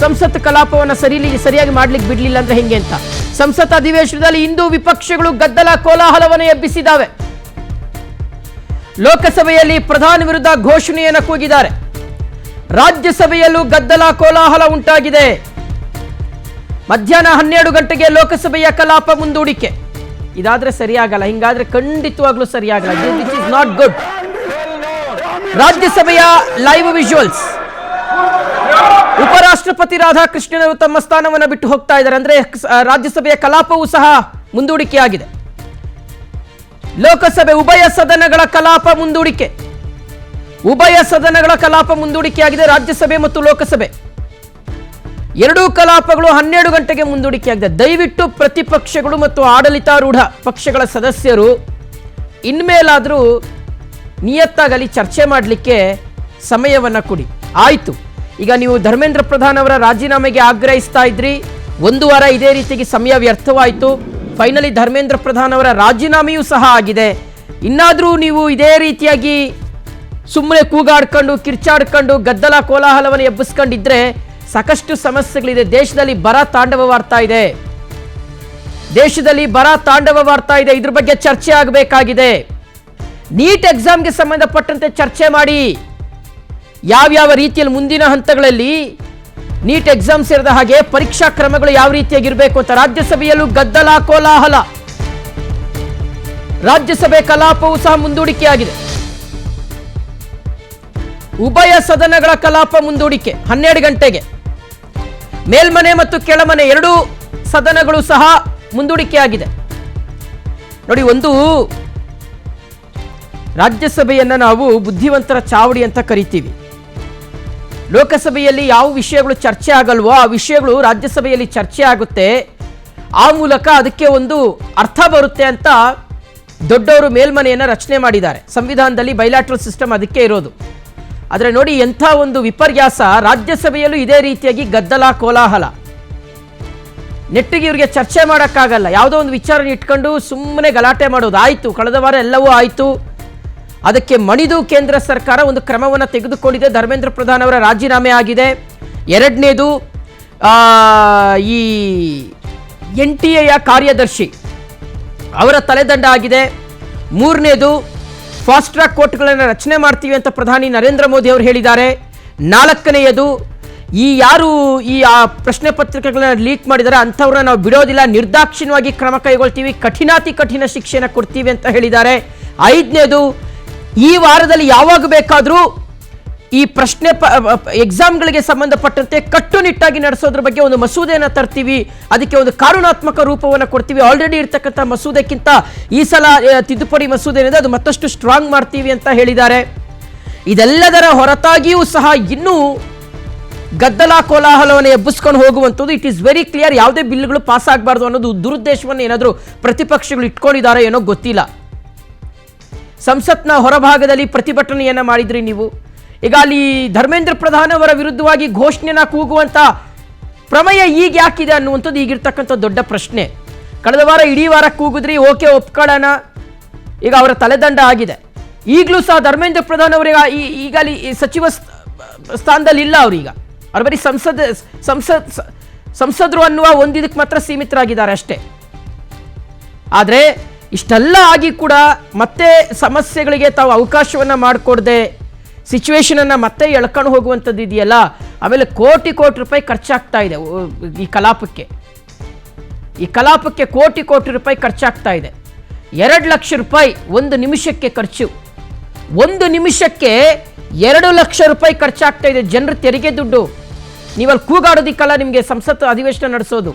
ಸಂಸತ್ ಕಲಾಪವನ್ನು ಸರಿಯಾಗಿ ಮಾಡ್ಲಿಕ್ಕೆ ಬಿಡ್ಲಿಲ್ಲ ಅಂದ್ರೆ ಹೆಂಗೆ ಅಂತ. ಸಂಸತ್ ಅಧಿವೇಶನದಲ್ಲಿ ಇಂದು ವಿಪಕ್ಷಗಳು ಗದ್ದಲ ಕೋಲಾಹಲವನ್ನು ಎಬ್ಬಿಸಿದ್ದಾವೆ. ಲೋಕಸಭೆಯಲ್ಲಿ ಪ್ರಧಾನಿ ವಿರುದ್ಧ ಘೋಷಣೆಯನ್ನು ಕೂಗಿದ್ದಾರೆ. ರಾಜ್ಯಸಭೆಯಲ್ಲೂ ಗದ್ದಲ ಕೋಲಾಹಲ ಉಂಟಾಗಿದೆ. ಮಧ್ಯಾಹ್ನ 12 ಗಂಟೆಗೆ ಲೋಕಸಭೆಯ ಕಲಾಪ ಮುಂದೂಡಿಕೆ. ಇದಾದ್ರೆ ಸರಿಯಾಗಲ್ಲ, ಹಿಂಗಾದ್ರೆ ಖಂಡಿತವಾಗ್ಲೂ ಸರಿಯಾಗಲ್ಲ. This is not good. ರಾಜ್ಯಸಭೆಯ ಲೈವ್ ವಿಜುವಲ್ಸ್. ಉಪರಾಷ್ಟ್ರಪತಿ ರಾಧಾಕೃಷ್ಣನ್ ಅವರು ತಮ್ಮ ಸ್ಥಾನವನ್ನು ಬಿಟ್ಟು ಹೋಗ್ತಾ ಇದ್ದಾರೆ. ಅಂದ್ರೆ ರಾಜ್ಯಸಭೆಯ ಕಲಾಪವೂ ಸಹ ಮುಂದೂಡಿಕೆಯಾಗಿದೆ. ಲೋಕಸಭೆ ಉಭಯ ಸದನಗಳ ಕಲಾಪ ಮುಂದೂಡಿಕೆ. ಉಭಯ ಸದನಗಳ ಕಲಾಪ ಮುಂದೂಡಿಕೆಯಾಗಿದೆ. ರಾಜ್ಯಸಭೆ ಮತ್ತು ಲೋಕಸಭೆ ಎರಡೂ ಕಲಾಪಗಳು 12 ಗಂಟೆಗೆ ಮುಂದೂಡಿಕೆಯಾಗಿದೆ. ದಯವಿಟ್ಟು ಪ್ರತಿಪಕ್ಷಗಳು ಮತ್ತು ಆಡಳಿತಾರೂಢ ಪಕ್ಷಗಳ ಸದಸ್ಯರು ಇನ್ಮೇಲಾದರೂ ನಿಯತ್ತಾಗಲಿ ಚರ್ಚೆ ಮಾಡಲಿಕ್ಕೆ ಸಮಯವನ್ನು ಕೊಡಿ. ಆಯಿತು, ಈಗ ನೀವು ಧರ್ಮೇಂದ್ರ ಪ್ರಧಾನ್ ಅವರ ರಾಜೀನಾಮೆಗೆ ಆಗ್ರಹಿಸ್ತಾ ಇದ್ರಿ. 1 ವಾರ ಇದೇ ರೀತಿಯಾಗಿ ಸಮಯ ವ್ಯರ್ಥವಾಯಿತು. ಫೈನಲಿ ಧರ್ಮೇಂದ್ರ ಪ್ರಧಾನ್ ಅವರ ರಾಜೀನಾಮೆಯೂ ಸಹ ಆಗಿದೆ. ಇನ್ನಾದರೂ ನೀವು ಇದೇ ರೀತಿಯಾಗಿ ಸುಮ್ಮನೆ ಕೂಗಾಡ್ಕೊಂಡು ಕಿರ್ಚಾಡ್ಕೊಂಡು ಗದ್ದಲ ಕೋಲಾಹಲವನ್ನು ಎಬ್ಬಿಸ್ಕೊಂಡಿದ್ರೆ ಸಾಕಷ್ಟು ಸಮಸ್ಯೆಗಳಿದೆ. ದೇಶದಲ್ಲಿ ಬರ ತಾಂಡವವಾಡ್ತಾ ಇದೆ. ಇದ್ರ ಬಗ್ಗೆ ಚರ್ಚೆ ಆಗಬೇಕಾಗಿದೆ. ನೀಟ್ ಎಕ್ಸಾಮ್ಗೆ ಸಂಬಂಧಪಟ್ಟಂತೆ ಚರ್ಚೆ ಮಾಡಿ. ಯಾವ್ಯಾವ ರೀತಿಯಲ್ಲಿ ಮುಂದಿನ ಹಂತಗಳಲ್ಲಿ ನೀಟ್ ಎಕ್ಸಾಮ್ ಸೇರಿದ ಹಾಗೆ ಪರೀಕ್ಷಾ ಕ್ರಮಗಳು ಯಾವ ರೀತಿಯಾಗಿರಬೇಕು ಅಂತ. ರಾಜ್ಯಸಭೆಯಲ್ಲೂ ಗದ್ದಲ ಕೋಲಾಹಲ. ರಾಜ್ಯಸಭೆ ಕಲಾಪವೂ ಸಹ ಮುಂದೂಡಿಕೆಯಾಗಿದೆ. ಉಭಯ ಸದನಗಳ ಕಲಾಪ ಮುಂದೂಡಿಕೆ 12 ಗಂಟೆಗೆ. ಮೇಲ್ಮನೆ ಮತ್ತು ಕೆಳಮನೆ ಎರಡೂ ಸದನಗಳು ಸಹ ಮುಂದೂಡಿಕೆಯಾಗಿದೆ. ನೋಡಿ, ಒಂದು ರಾಜ್ಯಸಭೆಯನ್ನು ನಾವು ಬುದ್ಧಿವಂತರ ಚಾವಡಿ ಅಂತ ಕರಿತೀವಿ. ಲೋಕಸಭೆಯಲ್ಲಿ ಯಾವ ವಿಷಯಗಳು ಚರ್ಚೆ ಆಗಲ್ವೋ ಆ ವಿಷಯಗಳು ರಾಜ್ಯಸಭೆಯಲ್ಲಿ ಚರ್ಚೆ ಆಗುತ್ತೆ. ಆ ಮೂಲಕ ಅದಕ್ಕೆ ಒಂದು ಅರ್ಥ ಬರುತ್ತೆ ಅಂತ ದೊಡ್ಡವರು ಮೇಲ್ಮನೆಯನ್ನು ರಚನೆ ಮಾಡಿದ್ದಾರೆ. ಸಂವಿಧಾನದಲ್ಲಿ ಬೈಲಾಟ್ರಲ್ ಸಿಸ್ಟಮ್ ಅದಕ್ಕೆ ಇರೋದು. ಆದರೆ ನೋಡಿ, ಎಂಥ ಒಂದು ವಿಪರ್ಯಾಸ. ರಾಜ್ಯಸಭೆಯಲ್ಲೂ ಇದೇ ರೀತಿಯಾಗಿ ಗದ್ದಲ ಕೋಲಾಹಲ. ನೆಟ್ಟಿಗೆ ಇವರಿಗೆ ಚರ್ಚೆ ಮಾಡೋಕ್ಕಾಗಲ್ಲ. ಯಾವುದೋ ಒಂದು ವಿಚಾರ ಇಟ್ಕೊಂಡು ಸುಮ್ಮನೆ ಗಲಾಟೆ ಮಾಡೋದು. ಆಯಿತು, ಕಳೆದ ವಾರ ಎಲ್ಲವೂ ಆಯಿತು. ಅದಕ್ಕೆ ಮಣಿದು ಕೇಂದ್ರ ಸರ್ಕಾರ ಒಂದು ಕ್ರಮವನ್ನು ತೆಗೆದುಕೊಂಡಿದೆ. ಧರ್ಮೇಂದ್ರ ಪ್ರಧಾನ್ ಅವರ ರಾಜೀನಾಮೆ ಆಗಿದೆ. ಎರಡನೇದು, ಈ NTA ಕಾರ್ಯದರ್ಶಿ ಅವರ ತಲೆದಂಡ ಆಗಿದೆ. ಮೂರನೇದು, ಫಾಸ್ಟ್ ಟ್ರ್ಯಾಕ್ ಕೋರ್ಟ್ಗಳನ್ನು ರಚನೆ ಮಾಡ್ತೀವಿ ಅಂತ ಪ್ರಧಾನಿ ನರೇಂದ್ರ ಮೋದಿ ಅವರು ಹೇಳಿದ್ದಾರೆ. ನಾಲ್ಕನೆಯದು, ಯಾರು ಈ ಪ್ರಶ್ನೆ ಪತ್ರಿಕೆಗಳನ್ನ ಲೀಕ್ ಮಾಡಿದ್ದಾರೆ ಅಂಥವ್ರನ್ನ ನಾವು ಬಿಡೋದಿಲ್ಲ, ನಿರ್ದಾಕ್ಷಿಣ್ಯವಾಗಿ ಕ್ರಮ ಕೈಗೊಳ್ತೀವಿ, ಕಠಿಣ ಶಿಕ್ಷೆಯನ್ನು ಕೊಡ್ತೀವಿ ಅಂತ ಹೇಳಿದ್ದಾರೆ. ಐದನೇದು, ಈ ವಾರದಲ್ಲಿ ಯಾವಾಗ ಬೇಕಾದರೂ ಈ ಪ್ರಶ್ನೆ ಎಕ್ಸಾಮ್ಗಳಿಗೆ ಸಂಬಂಧಪಟ್ಟಂತೆ ಕಟ್ಟುನಿಟ್ಟಾಗಿ ನಡೆಸೋದ್ರ ಬಗ್ಗೆ ಒಂದು ಮಸೂದೆಯನ್ನು ತರ್ತೀವಿ, ಅದಕ್ಕೆ ಒಂದು ಕಾನೂನಾತ್ಮಕ ರೂಪವನ್ನು ಕೊಡ್ತೀವಿ. ಆಲ್ರೆಡಿ ಇರ್ತಕ್ಕಂಥ ಮಸೂದೆಕ್ಕಿಂತ ಈ ಸಲ ತಿದ್ದುಪಡಿ ಮಸೂದೆ ಏನಿದೆ ಅದು ಮತ್ತಷ್ಟು ಸ್ಟ್ರಾಂಗ್ ಮಾಡ್ತೀವಿ ಅಂತ ಹೇಳಿದ್ದಾರೆ. ಇದೆಲ್ಲದರ ಹೊರತಾಗಿಯೂ ಸಹ ಇನ್ನೂ ಗದ್ದಲ ಕೋಲಾಹಲವನ್ನು ಎಬ್ಬಿಸ್ಕೊಂಡು ಹೋಗುವಂಥದ್ದು. It is very clear. ಯಾವುದೇ ಬಿಲ್ಗಳು ಪಾಸ್ ಆಗಬಾರ್ದು ಅನ್ನೋದು ದುರುದ್ದೇಶವನ್ನು ಏನಾದರೂ ಪ್ರತಿಪಕ್ಷಗಳು ಇಟ್ಕೊಂಡಿದ್ದಾರೆ ಏನೋ ಗೊತ್ತಿಲ್ಲ. ಸಂಸತ್ನ ಹೊರಭಾಗದಲ್ಲಿ ಪ್ರತಿಭಟನೆಯನ್ನು ಮಾಡಿದ್ರಿ ನೀವು. ಈಗ ಅಲ್ಲಿ ಧರ್ಮೇಂದ್ರ ಪ್ರಧಾನ್ ಅವರ ವಿರುದ್ಧವಾಗಿ ಘೋಷಣೆನ ಕೂಗುವಂಥ ಪ್ರಮೇಯ ಈಗ ಯಾಕಿದೆ ಅನ್ನುವಂಥದ್ದು ಈಗಿರ್ತಕ್ಕಂಥ ದೊಡ್ಡ ಪ್ರಶ್ನೆ. ಕಳೆದ ವಾರ ಇಡೀ ವಾರ ಕೂಗಿದ್ರಿ, ಓಕೆ ಒಪ್ಕೊಳ್ಳೋಣ. ಈಗ ಅವರ ತಲೆದಂಡ ಆಗಿದೆ. ಈಗಲೂ ಸಹ ಧರ್ಮೇಂದ್ರ ಪ್ರಧಾನ್ ಅವರಿಗೆ ಈಗ ಅಲ್ಲಿ ಸಚಿವ ಸ್ಥಾನದಲ್ಲಿ ಇಲ್ಲ. ಅವ್ರು ಬರೀ ಸಂಸದರು ಅನ್ನುವ ಒಂದಿದಕ್ಕೆ ಮಾತ್ರ ಸೀಮಿತರಾಗಿದ್ದಾರೆ ಅಷ್ಟೇ. ಆದರೆ ಇಷ್ಟೆಲ್ಲ ಆಗಿ ಕೂಡ ಮತ್ತೆ ಸಮಸ್ಯೆಗಳಿಗೆ ತಾವು ಅವಕಾಶವನ್ನು ಮಾಡಿಕೊಡದೆ ಸಿಚುವೇಶನನ್ನು ಮತ್ತೆ ಎಳ್ಕೊಂಡು ಹೋಗುವಂಥದ್ದು ಇದೆಯಲ್ಲ. ಆಮೇಲೆ ಕೋಟಿ ರೂಪಾಯಿ ಖರ್ಚಾಗ್ತಾ ಇದೆ ಈ ಕಲಾಪಕ್ಕೆ ಕೋಟಿ ರೂಪಾಯಿ ಖರ್ಚಾಗ್ತಾ ಇದೆ. 2 ಲಕ್ಷ ರೂಪಾಯಿ ಒಂದು ನಿಮಿಷಕ್ಕೆ ಖರ್ಚು. 1 ನಿಮಿಷಕ್ಕೆ 2 ಲಕ್ಷ ರೂಪಾಯಿ ಖರ್ಚಾಗ್ತಾ ಇದೆ. ಜನರ ತೆರಿಗೆ ದುಡ್ಡು. ನೀವಲ್ಲಿ ಕೂಗಾಡೋದಿಕ್ಕಲ್ಲ ನಿಮಗೆ ಸಂಸತ್ ಅಧಿವೇಶನ ನಡೆಸೋದು.